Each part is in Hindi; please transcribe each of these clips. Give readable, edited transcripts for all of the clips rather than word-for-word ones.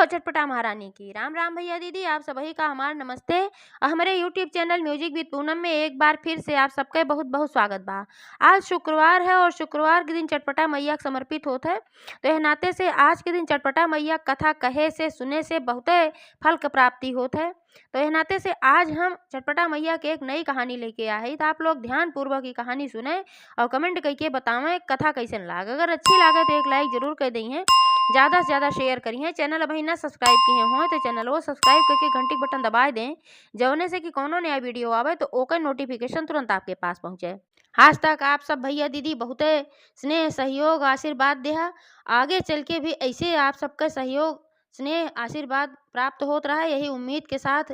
हो चटपटा महारानी की। राम राम भैया दीदी, आप सभी का हमार नमस्ते। हमारे YouTube channel music with Poonam में एक बार फिर से आप सबका बहुत बहुत स्वागत बा। आज शुक्रवार है और शुक्रवार के दिन चटपटा मैया के समर्पित होता है। तो यह नाते से आज के दिन चटपटा मैया कथा कहे से सुने से बहुत फल की प्राप्ति होता है। तो यह नाते से आज हम चटपटा मैया के एक नई कहानी लेके आए हैं। तो आप लोग ध्यान पूर्वक की कहानी सुने और कमेंट करके बतावें कथा कैसे लागे। अगर अच्छी लागे तो एक लाइक जरूर कर दी है, ज़्यादा से ज़्यादा शेयर करिए। चैनल अभी ना सब्सक्राइब किए हों तो चैनल वो सब्सक्राइब करके घंटी के बटन दबा दें, जौने से कि कोनो नया वीडियो आवे तो ओकर नोटिफिकेशन तुरंत आपके पास पहुँचे। आज तक आप सब भैया दीदी बहुत स्नेह सहयोग आशीर्वाद दिया, आगे चल के भी ऐसे आप सबका सहयोग स्नेह आशीर्वाद प्राप्त होता रहा, यही उम्मीद के साथ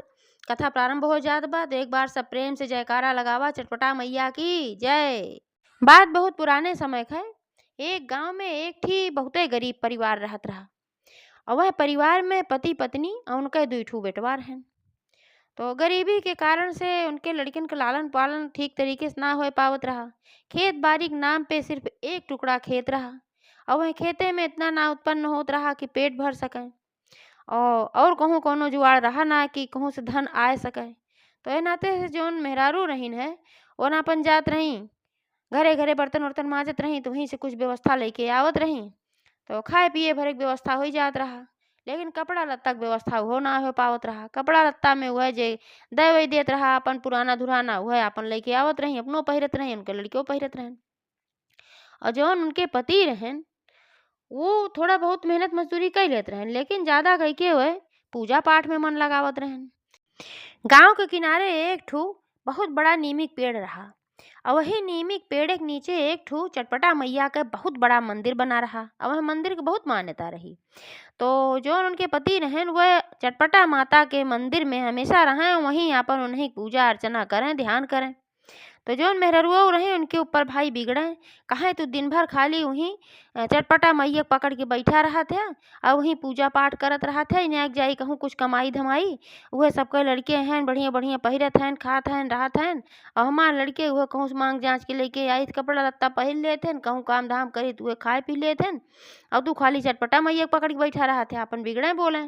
कथा प्रारंभ हो जात बा। तो एक बार सब प्रेम से जयकारा लगावा, चटपटा मैया की जय। बात बहुत पुराने समय का है। एक गांव में एक थी बहुत गरीब परिवार रहत रहा और वह परिवार में पति पत्नी और उनके दो ठू बेटवार हैं। तो गरीबी के कारण से उनके लड़किन का लालन पालन ठीक तरीके से ना हो पावत रहा। खेत बाड़ी के नाम पे सिर्फ एक टुकड़ा खेत रहा और वह खेते में इतना ना उत्पन्न होत रहा कि पेट भर सके और कहूँ कोनो जुआड़ रहा ना कि कहूँ से धन आए सके। तो ये नाते से जोन मेहरारू रहीन है वो ना अपन जात रही, घरे घरे बर्तन वर्तन माजत रही, तो वहीं से कुछ व्यवस्था लेके आवत रही। तो खाए पिए भरे की व्यवस्था हो जात रहा, लेकिन कपड़ा लत्ता की व्यवस्था हो ना हो पावत रहा। कपड़ा लत्ता में वह जे दे वही देत रहा अपन पुराना धुराना वह अपन लेके आवत रही, अपनों पहिरत रही, उनके लड़कियों पहिरत रहन। और जौन उनके पति रहन वो थोड़ा बहुत मेहनत मजदूरी कर लेते रहन, लेकिन ज़्यादा कह के वह पूजा पाठ में मन लगावत रहन। गांव के किनारे एक ठू बहुत बड़ा नीमी पेड़ रहा और वही नीमी पेड़ के नीचे एक ठू चटपटा मैया का बहुत बड़ा मंदिर बना रहा और वह मंदिर की बहुत मान्यता रही। तो जो उनके पति रहें वह चटपटा माता के मंदिर में हमेशा रहें, वहीं अपन उन्हें पूजा अर्चना करें, ध्यान करें। तो जो मेहरुआ रहे उनके ऊपर भाई बिगड़े, कहे तो दिन भर खाली वहीं चटपटा मैया पकड़ के बैठा रहा थे और वहीं पूजा पाठ करत रहा थे। इन्हें जाई कहूँ कुछ कमाई धमाई, वह सबके लड़के हैं बढ़िया बढ़िया पहिरत हैं, खात हैं, रहत हैं। और हमारे लड़के वह कहूँ से मांग जांच के लेके आई कपड़ा लत्ता पहन लेते हैं, कहूँ काम धाम करे तो वह खाए पी लेते हैं और तू खाली चटपटा मैया पकड़ के बैठा रहा थे, अपन बिगड़े बोले।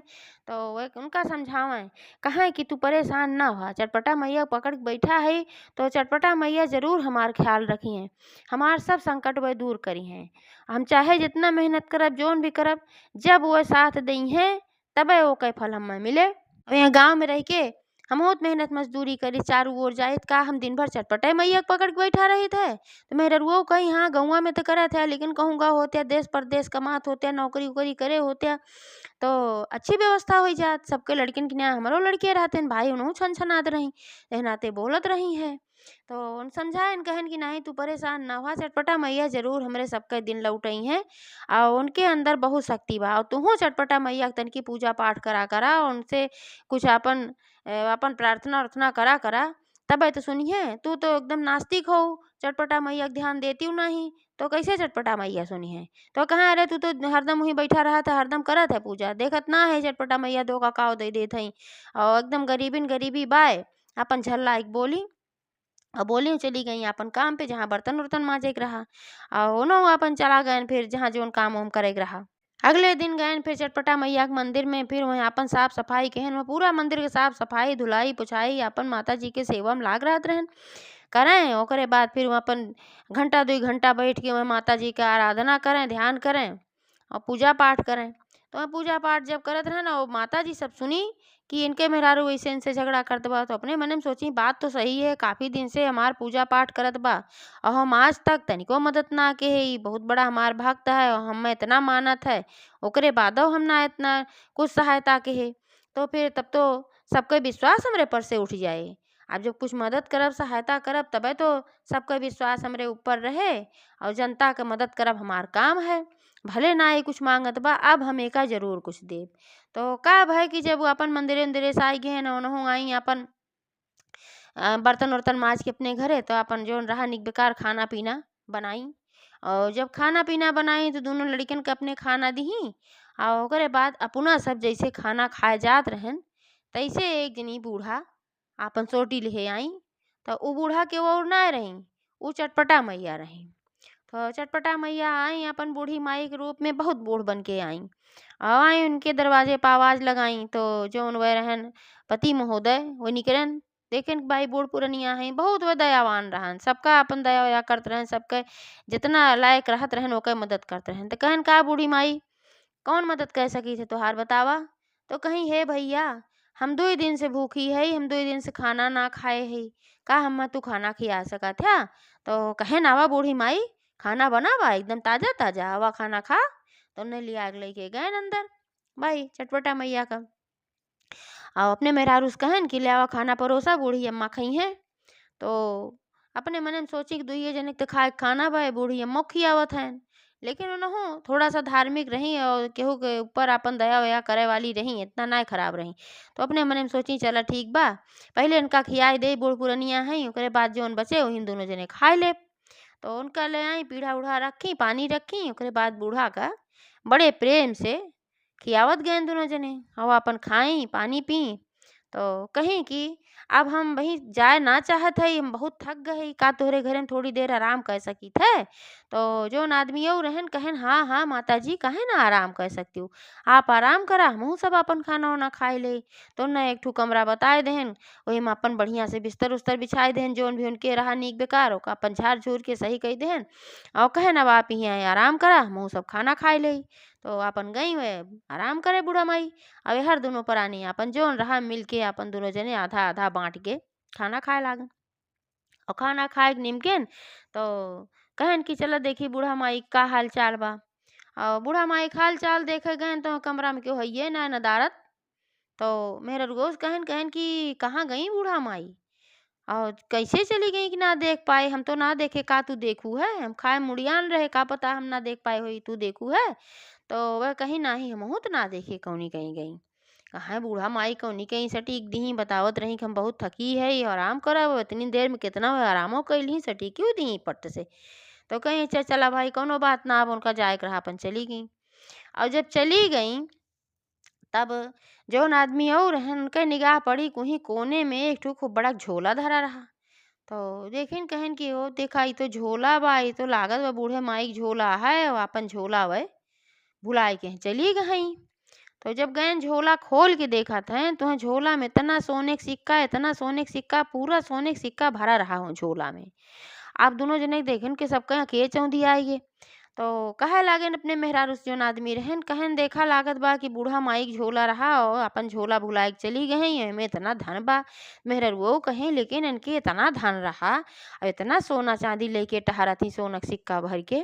तो वह उनका समझावें, कहें कि तू परेशान ना हो, चटपटा मैया पकड़ के बैठा है तो चटपटा मैया जरूर हमार ख्याल रखी हैं, हमार सब संकट वह दूर करी हैं। हम चाहे जितना मेहनत करब जोन भी करब, जब वह साथ दी हैं तबे वो कई फल हमें मिले। यहाँ गांव में रह के हम बहुत मेहनत मजदूरी करी, चारों ओर जाए का हम दिन भर चटपटे मैया पकड़ के बैठा रहे थे। तो मेरे रुआ कहीं हाँ गौवा में तो करे थे, लेकिन कहूँ गाँव होते देश परदेश कमात होते, नौकरी उकरी करे होते तो अच्छी व्यवस्था हो जात। सबके लड़किन के यहाँ हमारो लड़के रहते हैं, भाई उन्हों छन छनात रही नाते बोलत रही है। तो उन समझाएन कहन कि नहीं तू परेशान ना हुआ, चटपटा मैया जरूर हमरे सबके दिन लौटई हैं और उनके अंदर बहुत शक्ति बा और तू चटपटा मैया तन की पूजा पाठ करा करा और उनसे कुछ अपन अपन प्रार्थना उर्थना करा करा, तब तो सुनिए तू तो एकदम नास्तिक हो, चटपटा मैया के ध्यान देती हूँ नहीं तो कैसे चटपटा मैया सुनी है। तो कहाँ अरे तू तो हरदम वहीं बैठा रहा था, हरदम करत है पूजा, देखत ना है चटपटा मैया दो का काव दे देत हई और एकदम गरीबिन गरीबी बाय। अपन झल्ला एक बोली और बोली चली गई अपन काम पे, जहाँ बर्तन उर्तन मांजे के रहा और उन्होंने अपन चला गए फिर जहाँ जो काम वाम करे के रहा। अगले दिन गए फिर चटपटा मैया के मंदिर में, फिर वहाँ अपन साफ सफाई कहन वह पूरा मंदिर के साफ सफाई धुलाई पुछाई अपन माता जी के सेवा में लाग रहत रहन करें। ओकरे बाद फिर वहाँ अपन घंटा 2 घंटा बैठ के वह माता जी का आराधना करें, ध्यान करें और पूजा पाठ करें। तो वह पूजा पाठ जब करत रहे ना वो माता जी सब सुनी कि इनके मेहरारू वैसे इनसे झगड़ा करत बा, तो अपने मन में सोची बात तो सही है, काफ़ी दिन से हमार पूजा पाठ करत बा और हम आज तक तनिको मदद ना के है, ई बहुत बड़ा हमार भक्त है और हमें इतना मानत है, ओकरे बादो हम ना इतना कुछ सहायता के है। तो फिर तब तो सबके विश्वास हमरे पर से उठ जाए। अब जब कुछ मदद करब सहायता करब तबे तो सबका विश्वास हमरे ऊपर रहे और जनता के मदद करब हमार काम है। भले ना ही कुछ मांगत बा, अब हम एका जरूर कुछ देब। तो का है कि जब वो अपन मंदिरे उंदिरे से आई गए न उन्हों आई अपन बर्तन वर्तन माज के अपने घरे, तो अपन जो रहा निक बेकार खाना पीना बनाई और जब खाना पीना बनाई तो दोनों लड़कन के अपने खाना दी और ओकरे बाद अपना सब जैसे खाना खाए जात रहन तैसे एक जनी बूढ़ा आपन सोटी ले आई। तो उ बूढ़ा के वो ना रही, उ चटपटा मैया रही। तो चटपटा मैया आई अपन बूढ़ी माई के रूप में बहुत बूढ़ बन के आई। अब आई उनके दरवाजे पर आवाज लगाई तो जौन वह रहन पति महोदय वो निकलन। देखेन कि भाई बूढ़ पुरनिया है बहुत वह दयावान रहन, सबका अपन दया वया करत रहन, सबके जितना लायक रहत रहन ओके मदद करत रहन। तो कहन का बूढ़ी माई कौन मदद कर सकी थे तुहार बतावा। तो कहीं हे भैया हम 2 दिन से भूखी है, हम 2 दिन से खाना ना खाए है, का हम तू खाना खिया सकत है। तो कहे आवा बूढ़ी माई खाना बनावा एकदम ताजा ताजा आवा खाना खा। तो उन्हें लिया के लेके गए अंदर भाई चटपटा मैया का। और अपने मेहरारू से कहन कि ले आवा खाना परोसा बूढ़ी अम्मा खई हैं। तो अपने मन में सोची कि दुइये जने के तो खाए के खाना बा बूढ़ी अम्मा खियावत हैं। लेकिन उनहु थोड़ा सा धार्मिक रही और केहू के ऊपर अपन दया वया करे वाली रही, इतना ना खराब रही। तो अपने मन में सोची चला ठीक बा पहले इनका खियाई दे बूढ़ पुरनिया है, ओकरे बाद जौन बचे वही दोनों जने खाए ले। तो उनका ले आई पीढ़ा उढ़ा रखी पानी रखी, ओकरे बाद बूढ़ा का बड़े प्रेम से खियावत गए दोनों जने और अपन खाई पानी पी। तो कहीं कि अब हम वहीं जाए ना चाहत है, हम बहुत थक गए का तोहरे घरे में थोड़ी देर आराम कर सकी थे। तो जोन आदमी और रहन कहन हाँ हाँ माता जी कहे ना आराम कर सकती हूँ, आप आराम करा हमहू सब अपन खाना वाना खाए ले। तो न एक ठू कमरा बताए देहन वही में अपन बढ़िया से बिस्तर उस्तर बिछाए देहन, जोन भी उनके रहा नीक बेकार ओका अपन झाड़ झूर के सही कही देहन और कहन अब आप यहाँ आराम करा हमहू सब खाना खाए ले। तो अपन गई वे आराम करे बूढ़ा माई। अब हर दोनों प्राणी अपन जोन रहा मिल के अपन दोनों जने आधा आधा बांट के खाना खाए लागन। और खाना खाए के निमकेन तो कहन कि चलो देखी बूढ़ा माई का हाल चाल बा। और बूढ़ा माई का हाल चाल देखे गए तो कमरा में क्यों है ना नदारत। तो मेरे रोज कहन कहन कि कहाँ गई बूढ़ा माई और कैसे चली गई कि ना देख पाए, हम तो ना देखे का तू देखू है, हम खाए मुड़ियान रहे का पता हम ना देख पाए हुई तू देखू है। तो वह कहीं नाही हमहू तो ना देखे कौनी कहीं गई। कहाँ बूढ़ा माई कौनी कहीं सटीक दी बतावत रही कि हम बहुत थकी है ये आराम करा वो इतनी देर में कितना वो आरामो कैली सटीक क्यों दी पट से। तो कहीं अच्छा चला भाई कोनो बात ना अब उनका जाए रहा अपन चली गई। और जब चली गई तब जौन आदमी और रहन उनके निगाह पड़ी कहीं कोने में एक ठो खूब बड़ा झोला धरा रहा। तो देखिन कहन कि ओ देखा ई तो झोला बा, ई तो लागत बा बूढ़े माई के झोला है और अपन झोला वह भुलाए के चली गई। तो जब गए झोला खोल के देखा था तो झोला में इतना सोने का सिक्का, इतना सोने का सिक्का, पूरा सोने का सिक्का भरा रहा हूँ झोला में। आप दोनों जने देखन के सबका के चौंधी आएगे। तो कहे लागन अपने मेहरारू से जोन आदमी रहन कहन देखा लागत बा कि बूढ़ा माई के झोला रहा और अपन झोला भुलाए के चली गई एमे इतना धन बा। मेहररुओ कहे लेकिन इनके इतना धन रहा और इतना सोना चांदी लेके टहरती सोना का सिक्का भर के,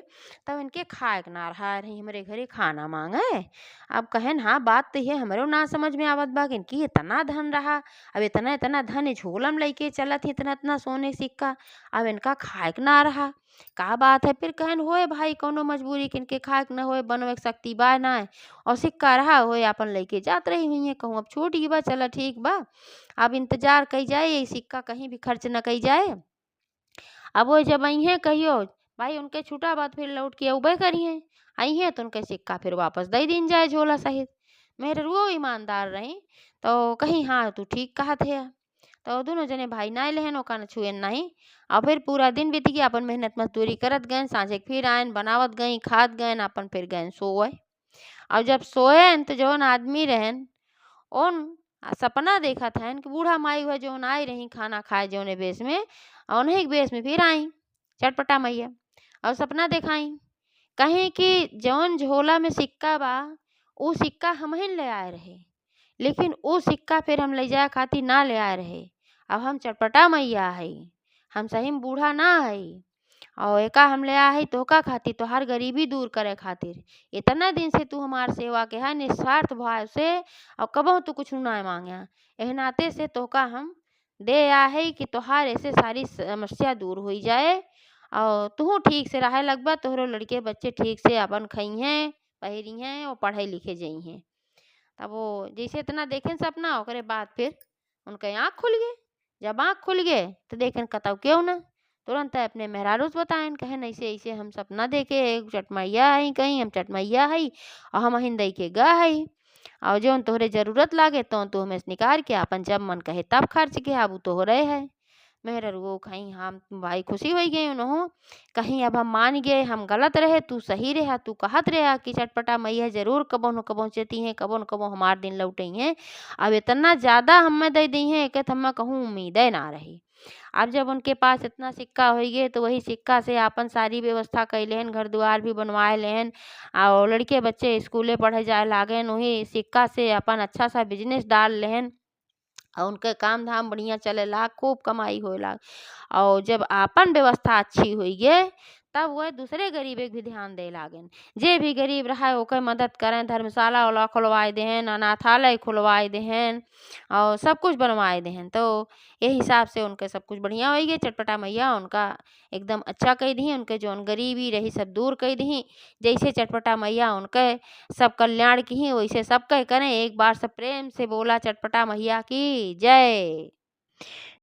तब इनके खाए के ना रहा रही हमारे घरे खाना मांगे। अब कहन हाँ बात तो ये हमारे ना समझ में आवत बा कि इनकी इतना धन रहा, अब इतना इतना धन झोला में लेके चलत इतना इतना सोने का सिक्का, अब इनका खाए के ना रहा का बात है। फिर कहन होए भाई कोनो मजबूरी के इनके खाए के न होए बनवे के शक्ति बा ना और सिक्का रहा होए अपन लेके जात रही हुई है कहूँ अब छूट गई बा चला ठीक बा अब इंतजार कई जाए ये सिक्का कहीं भी खर्च न कई जाए। अब वो जब आई हैं कहियो भाई उनके छूटा बात फिर लौट के अबे करिए आई हैं तो उनके सिक्का फिर वापस दे दिन जाए झोला सहित। मेरे वो ईमानदार रही तो कहीं हाँ तू ठीक कहा थे। तो दोनों जने भाई ना लेहन ओका न छुएन नहीं। और फिर पूरा दिन बीत गया अपन मेहनत मजदूरी करत गए साँझे के फिर आयन बनावत गई खात गए अपन फिर गए सोए। और जब सोए तो जौन आदमी रहन ओन सपना देखा था कि बूढ़ा माई हुआ जौन आई रही खाना खाए जौने बेस में और उन्हीं के बेस में फिर आई चटपटा मैया और सपना दिखाई कहीं कि जौन झोला में सिक्का बा वो सिक्का हम ही ले आए रहे, लेकिन वो सिक्का फिर हम ले जाए खातिर ना ले आए रहे। अब हम चटपटा मैया है, हम सही में बूढ़ा ना है और एका हम ले आई तोहका खातिर तोहार गरीबी दूर करे खातिर। इतना दिन से तू हमार सेवा के है निस्वार्थ भाव से और कबहू तू कुछ ना मांगा, एह नाते से तोहका हम दे आ है कि तोहार ऐसे सारी समस्या दूर हो जाए और तू ठीक से रहे लगबा तोहरो लड़के बच्चे ठीक से अपन खई हैं पहरी हैं और पढ़े लिखे जई हैं। तब वो जैसे इतना देखें सपना ओकरे बाद फिर उनके आँख खुल गए। जब आँख खुल गए तो देखें कतौ क्यों ना तुरंत अपने मेहरारू से बताएं कहें ऐसे ऐसे हम सपना देखे एक चटमैया है कहीं हम चटमैया है और हम हिंदई के गा है और जो तोहरे जरूरत लागे तो तू हमें निकाल के अपन जब मन कहे तब खर्च के आबू तोहरे है। मेहररुओ खई हम भाई खुशी होई गए उनहु कहीं अब हम मान गए हम गलत रहे तू सही रहा तू कहत रहा कि चटपटा मैया जरूर कबो न कबो चेती हैं कबो न कबो हमार दिन लौटई हैं। अब इतना ज़्यादा हमें दे दी हैं कि हमें कहूँ उम्मीदें ना रही। अब जब उनके पास इतना सिक्का हो गए तो वही सिक्का से आपन सारी व्यवस्था कैलेहन घर दुआर भी बनवाए लेहन और लड़के बच्चे स्कूले पढ़े जाए लागन वही सिक्का से अपन अच्छा सा बिजनेस डाल लेहन और उनके काम धाम बढ़िया चले लाग खूब कमाई होए लाग। और जब आपन व्यवस्था अच्छी हुई गे तब वह दूसरे गरीबे के भी ध्यान दे लागन जे भी गरीब रहा है ओकर मदद करें धर्मशाला वाला खुलवाए देहन अनाथालय खुलवाए देहन और सब कुछ बनवाए देहन। तो ये हिसाब से उनके सब कुछ बढ़िया हो गए चटपटा मैया उनका एकदम अच्छा कह दी उनके जौन गरीबी रही सब दूर कह दी। जैसे चटपटा मैया उनके सब कल्याण की ही वैसे सब कह करें एक बार सब प्रेम से बोला चटपटा मैया की जय।